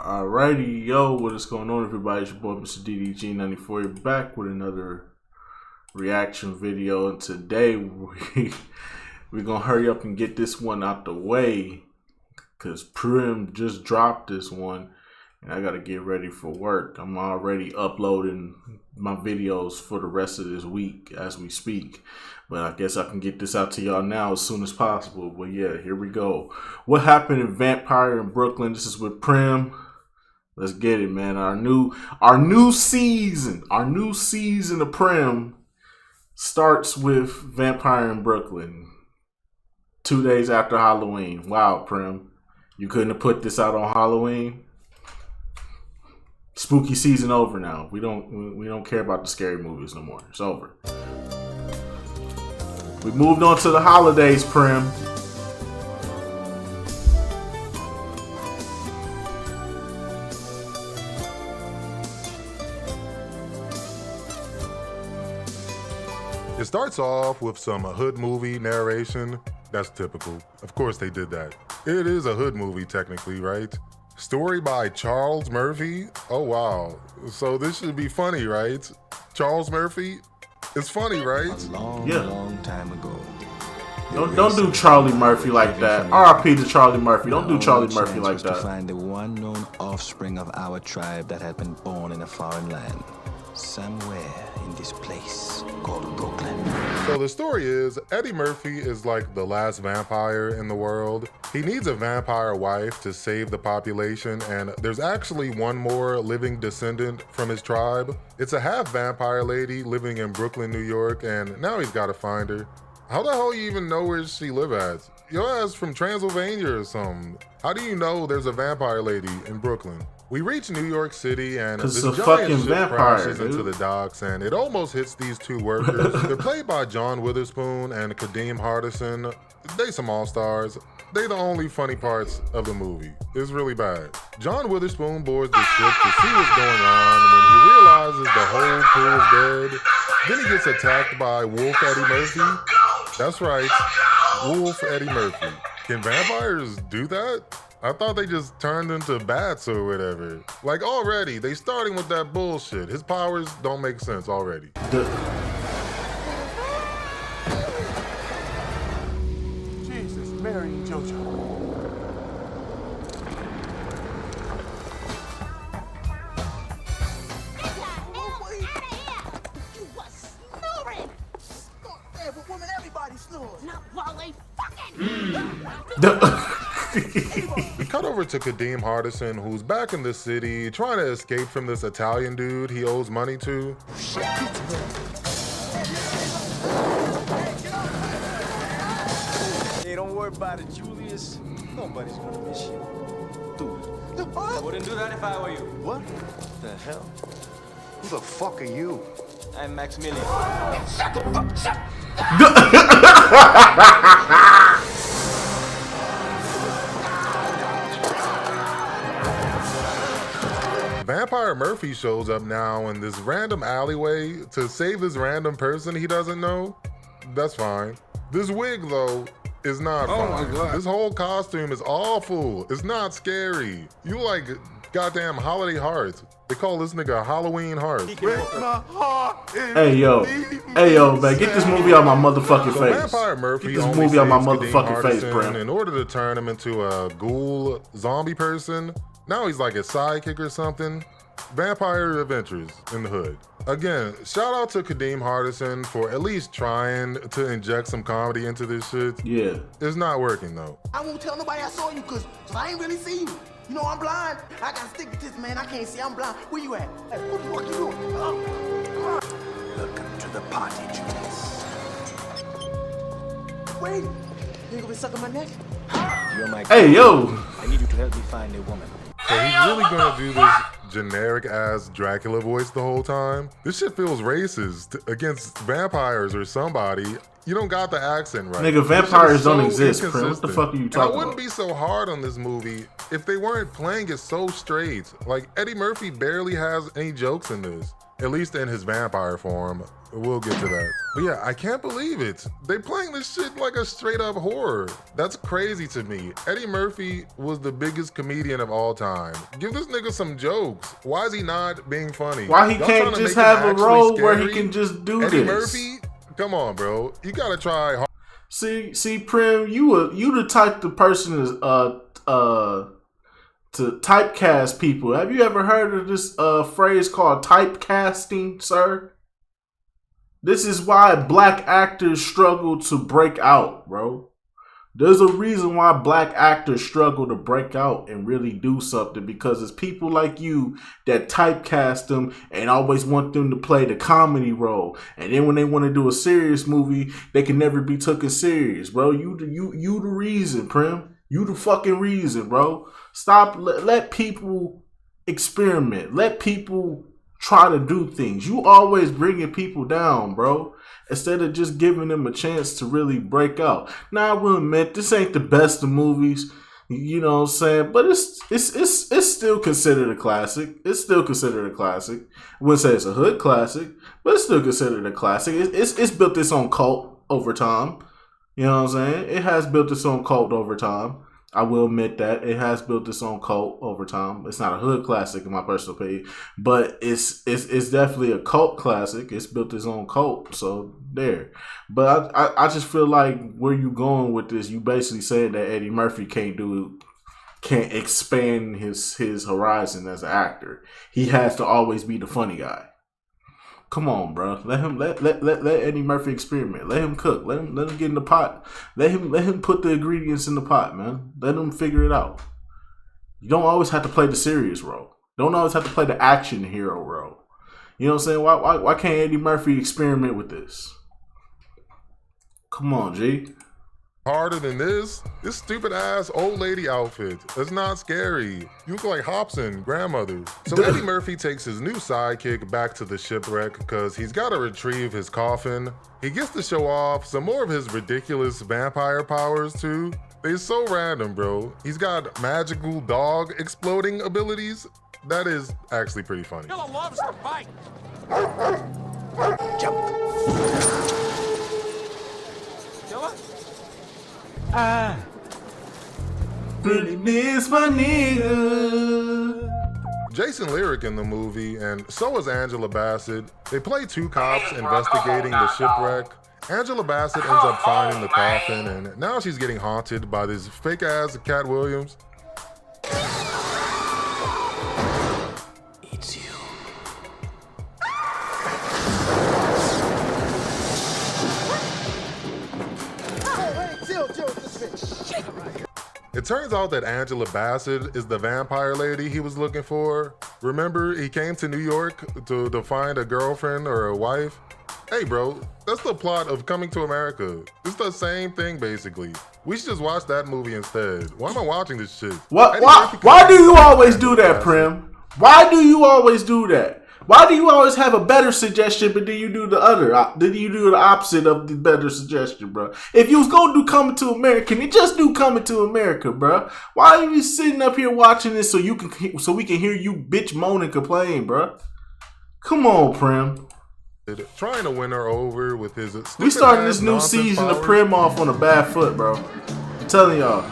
Alrighty, yo, what is going on, everybody? It's your boy, Mr. DDG94. You're back with another reaction video, and today we're gonna hurry up and get this one out the way because Primm just dropped this one, and I gotta get ready for work. I'm already uploading my videos for the rest of this week as we speak, but I guess I can get this out to y'all now as soon as possible. But yeah, here we go. What happened in Vampire in Brooklyn? This is with Primm. Let's get it, man. Our new season of Primm starts with Vampire in Brooklyn. 2 days after Halloween. Wow, Primm. You couldn't have put this out on Halloween? Spooky season over now. We don't care about the scary movies no more. It's over. We moved on to the holidays, Primm. It starts off with some hood movie narration. That's typical. Of course they did that. It is a hood movie technically, right? Story by Charles Murphy. Oh wow. So this should be funny, right? Charles Murphy? It's funny, right? Long time ago. Don't do Charlie Murphy like that. R.I.P. to Charlie Murphy. Don't do Charlie Murphy like that. To find the one known offspring of our tribe that had been born in a foreign land, somewhere in this place called Brooklyn. So the story is, Eddie Murphy is like the last vampire in the world. He needs a vampire wife to save the population, and there's actually one more living descendant from his tribe. It's a half vampire lady living in Brooklyn, New York, and now he's gotta find her. How the hell you even know where she live at? Your ass from Transylvania or something. How do you know there's a vampire lady in Brooklyn? We reach New York City and this giant ship crashes into the docks, and it almost hits these two workers. They're played by John Witherspoon and Kadeem Hardison. They some all-stars. They the only funny parts of the movie. It's really bad. John Witherspoon boards the ship to see what's going on when he realizes the whole crew is dead. Then he gets attacked by Wolf Eddie Murphy. That's right, Wolf Eddie Murphy. Can vampires do that? I thought they just turned into bats or whatever. Like already, they starting with that bullshit. His powers don't make sense already. Jesus, Mary and JoJo. You was snoring! Every woman, everybody snores. Not while they fucking... We cut over to Kadeem Hardison, who's back in the city, trying to escape from this Italian dude he owes money to. Hey, don't worry about it, Julius. Nobody's gonna miss you. Do it. I wouldn't do that if I were you. What? The hell? Who the fuck are you? I'm Maximilian. Vampire Murphy shows up now in this random alleyway to save this random person he doesn't know. That's fine. This wig, though, is not fine. My God. This whole costume is awful. It's not scary. You like goddamn holiday heart. They call this nigga Halloween Heart. Hey yo, man, get this movie out my motherfucking face. Vampire Murphy get this movie out my motherfucking face, Hardison Primm. in order to turn him into a ghoul zombie person. Now he's like a sidekick or something. Vampire adventures in the hood. Again, shout out to Kadeem Hardison for at least trying to inject some comedy into this shit. Yeah. It's not working though. I won't tell nobody I saw you because I ain't really see you. You know I'm blind. I gotta stick with this, man. I can't see. I'm blind. Where you at? Hey, what the fuck you doing? Welcome to the party, Julius. Wait. You ain't gonna be sucking my neck? You're my Hey yo. I need you to help me find a woman. So he's really gonna do this generic ass Dracula voice the whole time? This shit feels racist against vampires or somebody. You don't got the accent right. Nigga, vampires don't exist, Primm. What the fuck are you talking about? I wouldn't be so hard on this movie if they weren't playing it so straight. Like, Eddie Murphy barely has any jokes in this. at least in his vampire form. We'll get to that. But yeah, I can't believe it. They playing this shit like a straight up horror. That's crazy to me. Eddie Murphy was the biggest comedian of all time. Give this nigga some jokes. Why is he not being funny? Why he can't just have a role where he can just do Eddie this? Murphy, come on, bro. You gotta try hard. See, Prim, you the type of person to typecast people. Have you ever heard of this phrase called typecasting, sir? This is why black actors struggle to break out, bro. There's a reason why black actors struggle to break out and really do something, because it's people like you that typecast them and always want them to play the comedy role. And then when they want to do a serious movie, they can never be taken serious, bro. You the reason, Prim. You the fucking reason, bro. Stop. Let people experiment. Let people try to do things. You always bringing people down, bro, instead of just giving them a chance to really break out. Now, I will admit, this ain't the best of movies, you know what I'm saying? But it's still considered a classic. It's still considered a classic. I wouldn't say it's a hood classic, but it's still considered a classic. It's built its own cult over time. You know what I'm saying? It has built its own cult over time. I will admit that it has built its own cult over time. It's not a hood classic in my personal opinion, but it's definitely a cult classic. It's built its own cult, so there. But I just feel like where you going with this, you basically saying that Eddie Murphy can't expand his horizon as an actor. He has to always be the funny guy. Come on, bro. Let Eddie Murphy experiment. Let him cook. Let him get in the pot. Let him put the ingredients in the pot, man. Let him figure it out. You don't always have to play the serious role. Don't always have to play the action hero role. You know what I'm saying? Why can't Eddie Murphy experiment with this? Come on, G. Harder than this stupid ass old lady outfit. It's not scary. You look like Hobson, grandmother. So Eddie Murphy takes his new sidekick back to the shipwreck because he's got to retrieve his coffin. He gets to show off some more of his ridiculous vampire powers too. They're so random, bro. He's got magical dog exploding abilities. That is actually pretty funny. Kill a lobster, bite. Jump. Kill it. Really miss my nigga. Jason Lyric in the movie, and so is Angela Bassett. They play two cops investigating the shipwreck. Angela Bassett ends up finding the coffin, and now she's getting haunted by this fake ass Cat Williams. It's you. It turns out that Angela Bassett is the vampire lady he was looking for. Remember, he came to New York to find a girlfriend or a wife? Hey bro, that's the plot of Coming to America. It's the same thing basically. We should just watch that movie instead. Why am I watching this shit? Why do you always do that, Prim? Why do you always do that? Why do you always have a better suggestion, but then you do the other? Then you do the opposite of the better suggestion, bro? If you was gonna do Coming to America, you just do Coming to America, bro. Why are you sitting up here watching this so we can hear you bitch moan and complain, bro? Come on, Prim. Trying to win her over with his. We starting this new season of Prim off on a bad foot, bro. I'm telling y'all.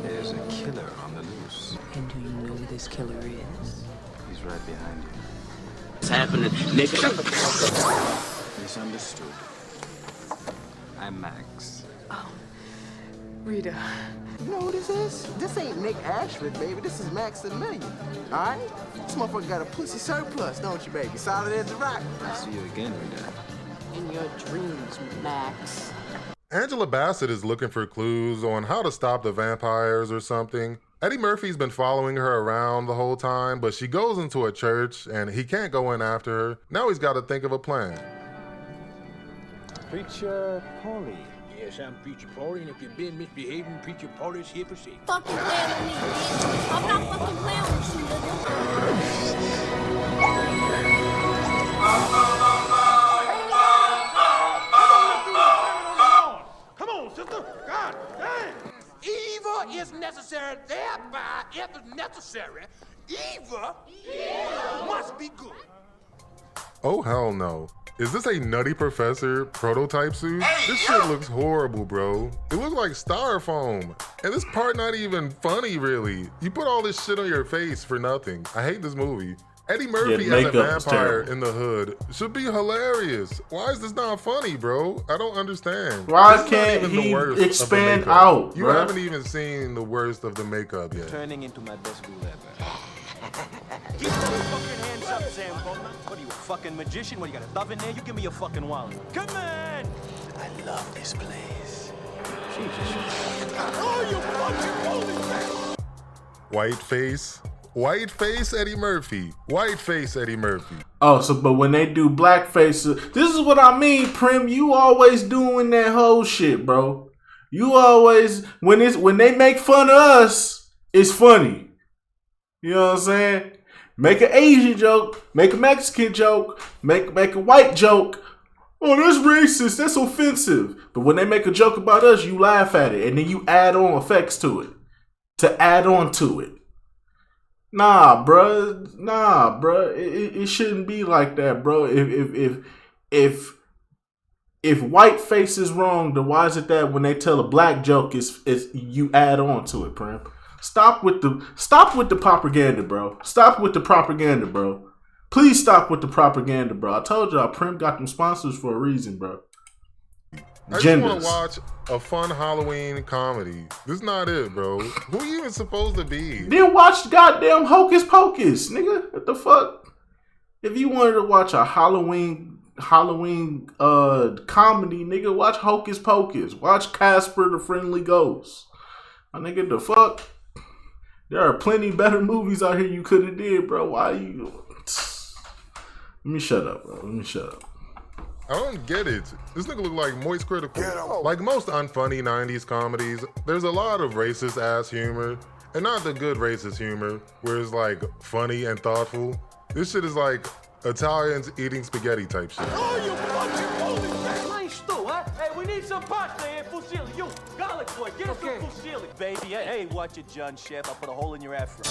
There's a killer on the loose. And do you know who this killer is? He's right behind you. What's happening, nigga? Misunderstood. I'm Max. Rita. You know who this is? This ain't Nick Ashford, baby. This is Max the Million. All right? This motherfucker got a pussy surplus, don't you, baby? Solid as a rock. I'll see you again, Rita. In your dreams, Max. Angela Bassett is looking for clues on how to stop the vampires or something. Eddie Murphy's been following her around the whole time, but she goes into a church and he can't go in after her. Now he's got to think of a plan. Preacher Paulie. Yes, I'm Preacher Paulie, and if you've been misbehaving, Preacher Paulie's here for safety. Fucking playing with me, bitch. I'm not fucking playing with you, Come on, sister. God damn. Evil is necessary, thereby, if it's necessary, evil must be good. Oh, hell no. Is this a Nutty Professor prototype suit? This shit looks horrible, bro. It looks like styrofoam. And this part not even funny, really. You put all this shit on your face for nothing. I hate this movie. Eddie Murphy as a vampire in the hood should be hilarious. Why is this not funny, bro? I don't understand. Why can't he expand out, You haven't even seen the worst of the makeup yet. Turning into my best ghoul ever. Keep those fucking hands up, Sam Goldman. What are you, a fucking magician? What, you got a dove in there? You give me your fucking wallet. Come on! I love this place. Jesus. Oh, you fucking holy man! White face Eddie Murphy. White face Eddie Murphy. Oh, so but when they do blackface, this is what I mean, Prim. You always doing that whole shit, bro. You always when they make fun of us, it's funny. You know what I'm saying? Make an Asian joke, make a Mexican joke, make a white joke. Oh, that's racist. That's offensive. But when they make a joke about us, you laugh at it and then you add on effects to it to add on to it. Nah, bruh. It shouldn't be like that, bro. If white face is wrong, then why is it that when they tell a black joke, is you add on to it, Prim? Stop with the propaganda, bro. Stop with the propaganda, bro. Please stop with the propaganda, bro. I told y'all, Prim got them sponsors for a reason, bro. I just want to watch a fun Halloween comedy. This is not it, bro. Who are you even supposed to be? Then watch goddamn Hocus Pocus, nigga. What the fuck? If you wanted to watch a Halloween comedy, nigga, watch Hocus Pocus. Watch Casper the Friendly Ghost. My nigga, the fuck? There are plenty better movies out here you could have did, bro. Why you? Let me shut up, bro. Let me shut up. I don't get it. This nigga look like Moist Critical. Like most unfunny 90s comedies, there's a lot of racist ass humor. And not the good racist humor, where it's like funny and thoughtful. This shit is like Italians eating spaghetti type shit. Oh, you fucking holy man! Nice stew, huh? Hey, we need some pasta here, fusilli. You, garlic boy, get us some fusilli. Baby, hey, watch it, John Chef. I'll put a hole in your afro.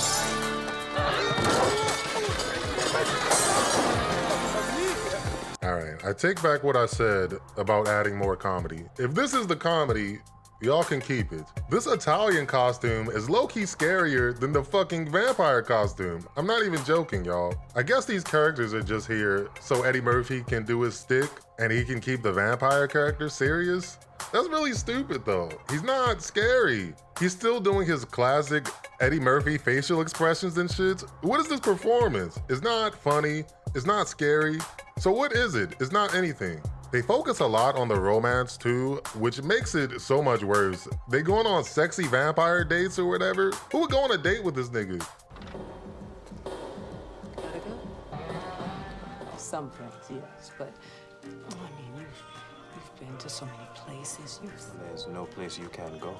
All right, I take back what I said about adding more comedy. If this is the comedy, y'all can keep it. This Italian costume is low-key scarier than the fucking vampire costume. I'm not even joking, y'all. I guess these characters are just here so Eddie Murphy can do his stick and he can keep the vampire character serious. That's really stupid though. He's not scary. He's still doing his classic Eddie Murphy facial expressions and shit. What is this performance? It's not funny. It's not scary. So what is it? It's not anything. They focus a lot on the romance too, which makes it so much worse. They going on sexy vampire dates or whatever. Who would go on a date with this nigga? Gotta go? Some friends, yes, but I mean, you've been to so many places. There's no place you can go.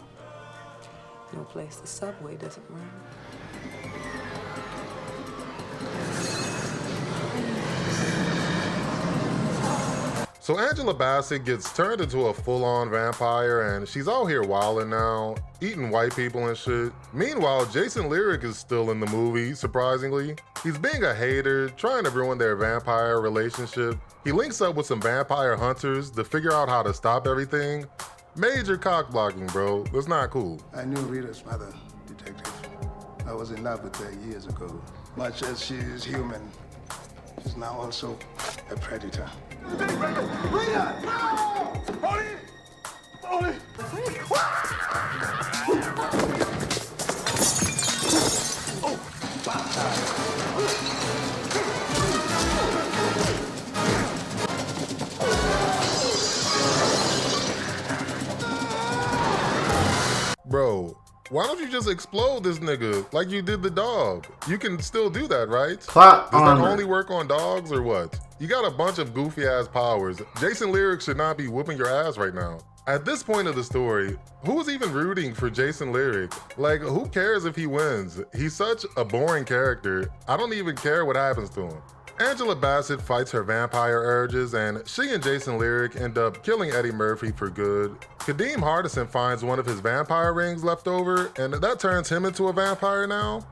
No place the subway doesn't run. So Angela Bassett gets turned into a full-on vampire and she's out here wilding now, eating white people and shit. Meanwhile, Jason Lyric is still in the movie, surprisingly. He's being a hater, trying to ruin their vampire relationship. He links up with some vampire hunters to figure out how to stop everything. Major cock blocking, bro. That's not cool. I knew Rita's mother, Detective. I was in love with her years ago. Much as she is human, she's now also a predator. Rita! No! Hold it! Hold it! Bro, why don't you just explode this nigga like you did the dog? You can still do that, right? Plot Does that armor. only work on dogs or what? You got a bunch of goofy ass powers. Jason Lyric should not be whooping your ass right now. At this point of the story, who's even rooting for Jason Lyric? Like, who cares if he wins? He's such a boring character. I don't even care what happens to him. Angela Bassett fights her vampire urges, and she and Jason Lyric end up killing Eddie Murphy for good. Kadeem Hardison finds one of his vampire rings left over, and that turns him into a vampire now?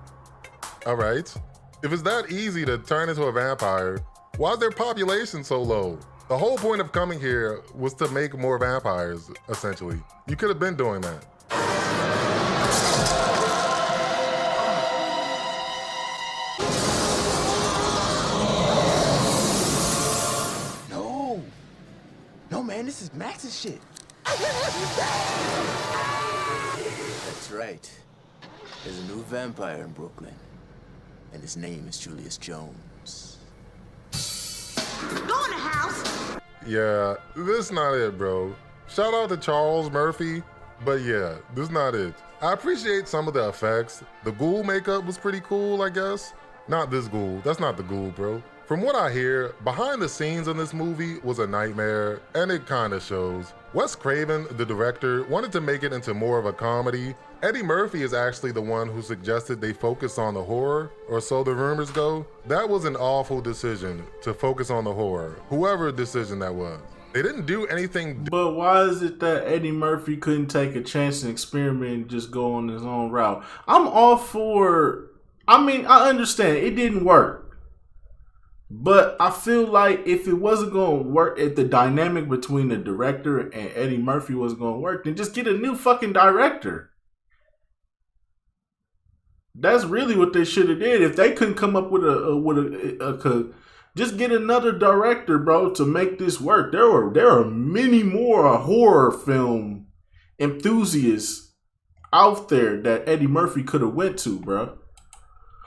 Alright. If it's that easy to turn into a vampire, why is their population so low? The whole point of coming here was to make more vampires, essentially. You could have been doing that. No, man, this is Max's shit. That's right. There's a new vampire in Brooklyn, and his name is Julius Jones. Go in the house. Yeah, this not it, bro. Shout out to Charles Murphy, but yeah, this not it. I appreciate some of the effects. The ghoul makeup was pretty cool, I guess. Not this ghoul. That's not the ghoul, bro. From what I hear, behind the scenes in this movie was a nightmare, and it kinda shows. Wes Craven, the director, wanted to make it into more of a comedy. Eddie Murphy is actually the one who suggested they focus on the horror, or so the rumors go. That was an awful decision, to focus on the horror, whoever decision that was. They didn't do anything. But why is it that Eddie Murphy couldn't take a chance and experiment and just go on his own route? I'm all for, I mean, I understand it didn't work. But I feel like if it wasn't going to work, if the dynamic between the director and Eddie Murphy wasn't going to work, then just get a new fucking director. That's really what they should have did. If they couldn't come up with just get another director, bro, to make this work. There are many more horror film enthusiasts out there that Eddie Murphy could have went to, bro.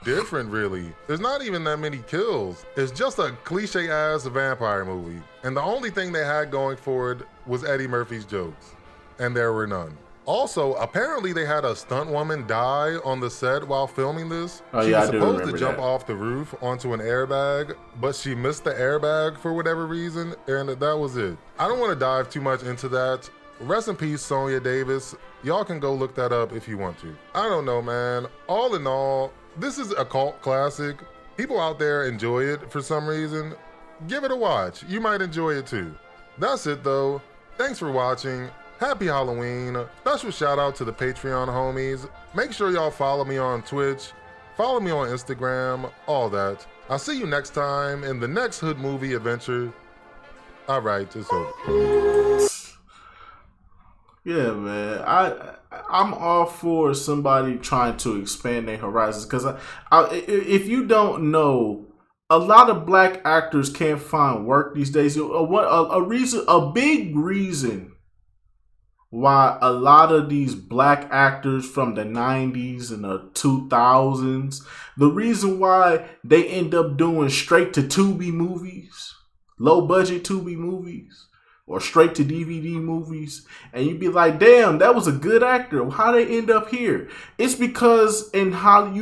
Different, really. There's not even that many kills. It's just a cliche-ass vampire movie. And the only thing they had going for it was Eddie Murphy's jokes. And there were none. Also, apparently they had a stunt woman die on the set while filming this. She was supposed to jump off the roof onto an airbag, but she missed the airbag for whatever reason, and that was it. I don't want to dive too much into that. Rest in peace, Sonia Davis. Y'all can go look that up if you want to. I don't know, man. All in all, this is a cult classic. People out there enjoy it for some reason. Give it a watch. You might enjoy it too. That's it though. Thanks for watching. Happy Halloween. Special shout out to the Patreon homies. Make sure y'all follow me on Twitch. Follow me on Instagram. All that. I'll see you next time in the next Hood movie adventure. All right, it's over. Yeah, man. I'm all for somebody trying to expand their horizons because if you don't know, a lot of black actors can't find work these days. A big reason why a lot of these black actors from the 90s and the 2000s, the reason why they end up doing straight to Tubi movies, low budget Tubi movies, or straight to DVD movies, and you'd be like, damn, that was a good actor. How they end up here? It's because you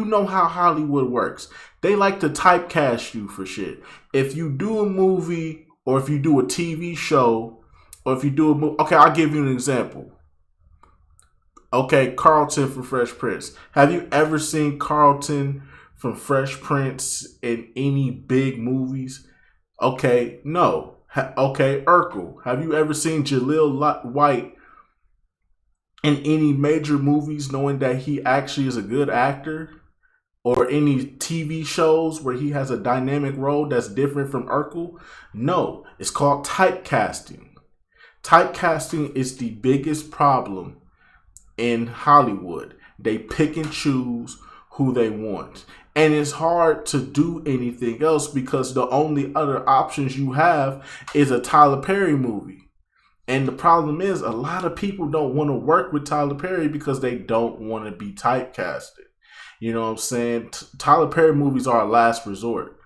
know how Hollywood works. They like to typecast you for shit. If you do a movie, or if you do a TV show, or if you do a movie, okay, I'll give you an example. Okay, Carlton from Fresh Prince. Have you ever seen Carlton from Fresh Prince in any big movies? Okay, no. Okay, Urkel. Have you ever seen Jaleel White in any major movies knowing that he actually is a good actor? Or any TV shows where he has a dynamic role that's different from Urkel? No, it's called typecasting. Typecasting is the biggest problem in Hollywood. They pick and choose who they want. And it's hard to do anything else because the only other options you have is a Tyler Perry movie. And the problem is a lot of people don't want to work with Tyler Perry because they don't want to be typecasted. You know what I'm saying? Tyler Perry movies are a last resort.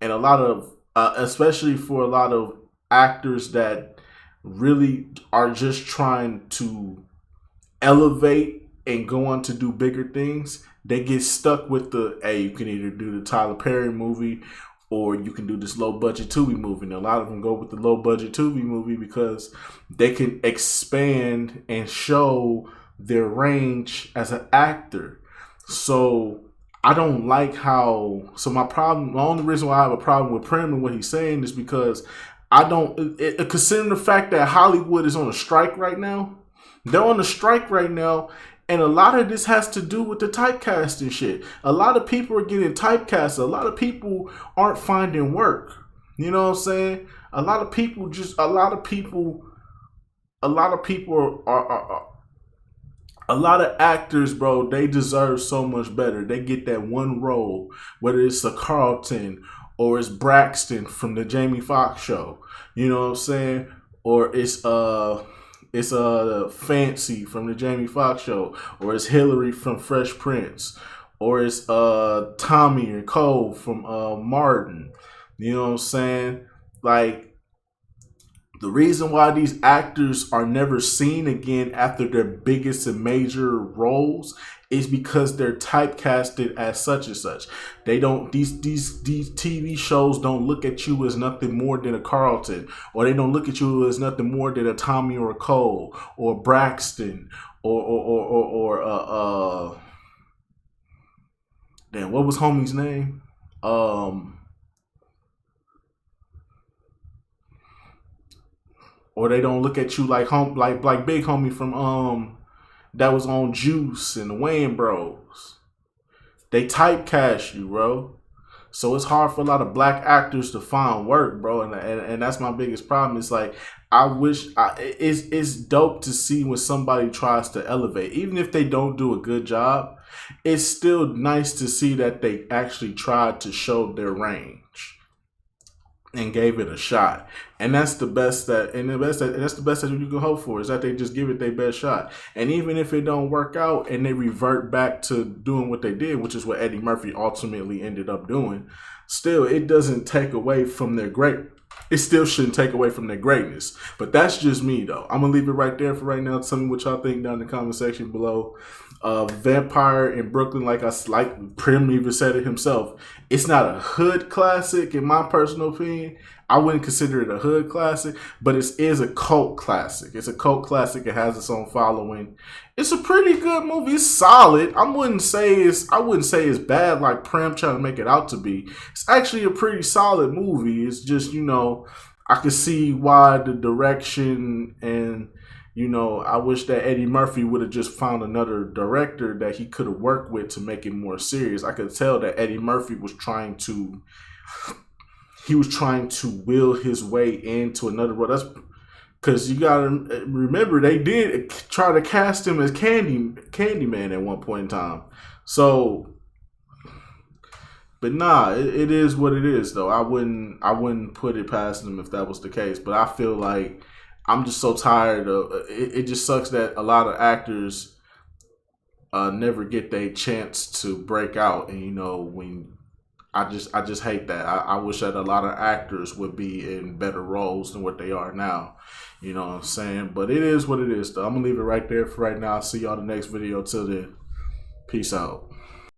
And a lot of, especially for a lot of actors that really are just trying to elevate and go on to do bigger things, they get stuck with hey, you can either do the Tyler Perry movie or you can do this low budget Tubi movie. And a lot of them go with the low budget Tubi movie because they can expand and show their range as an actor. So I don't like how. So my only reason why I have a problem with Prim and what he's saying is because I don't. Considering the fact that Hollywood is on a strike right now, they're on a strike right now, and a lot of this has to do with the typecasting shit. A lot of people are getting typecasted. A lot of people aren't finding work. You know what I'm saying? A lot of people are a lot of actors, bro, they deserve so much better. They get that one role, whether it's a Carlton or it's Braxton from the Jamie Foxx show. You know what I'm saying? Or it's Fancy from the Jamie Foxx show, or it's Hillary from Fresh Prince, or it's Tommy or Cole from Martin. You know what I'm saying? Like, the reason why these actors are never seen again after their biggest and major roles is because they're typecasted as such and such. They don't, these TV shows don't look at you as nothing more than a Carlton, or they don't look at you as nothing more than a Tommy or a Cole or Braxton or damn, what was homie's name? Or they don't look at you like big homie from that was on Juice and the Wayne Bros. They typecast you, bro. So it's hard for a lot of black actors to find work, bro. And that's my biggest problem. It's like it's dope to see when somebody tries to elevate, even if they don't do a good job. It's still nice to see that they actually tried to show their range and gave it a shot. And that's the best that you can hope for, is that they just give it their best shot. And even if it don't work out and they revert back to doing what they did, which is what Eddie Murphy ultimately ended up doing, still, it doesn't take away from their it still shouldn't take away from their greatness. But that's just me, though. I'm going to leave it right there for right now. Tell me what y'all think down in the comment section below. Vampire in Brooklyn, like Prim even said it himself, it's not a hood classic in my personal opinion. I wouldn't consider it a hood classic, but it is a cult classic. It's a cult classic. It has its own following. It's a pretty good movie. It's solid. I wouldn't say it's bad like Prim trying to make it out to be. It's actually a pretty solid movie. It's just, I could see why the direction and, I wish that Eddie Murphy would have just found another director that he could have worked with to make it more serious. I could tell that Eddie Murphy was trying to will his way into another role. That's because you gotta remember, they did try to cast him as Candyman at one point in time. So, but nah, it is what it is though. I wouldn't put it past them if that was the case. But I feel like I'm just so tired of it. It just sucks that a lot of actors never get their chance to break out, and when I just hate that. I wish that a lot of actors would be in better roles than what they are now. You know what I'm saying? But it is what it is, though. I'm going to leave it right there for right now. I'll see y'all in the next video. Till then, peace out.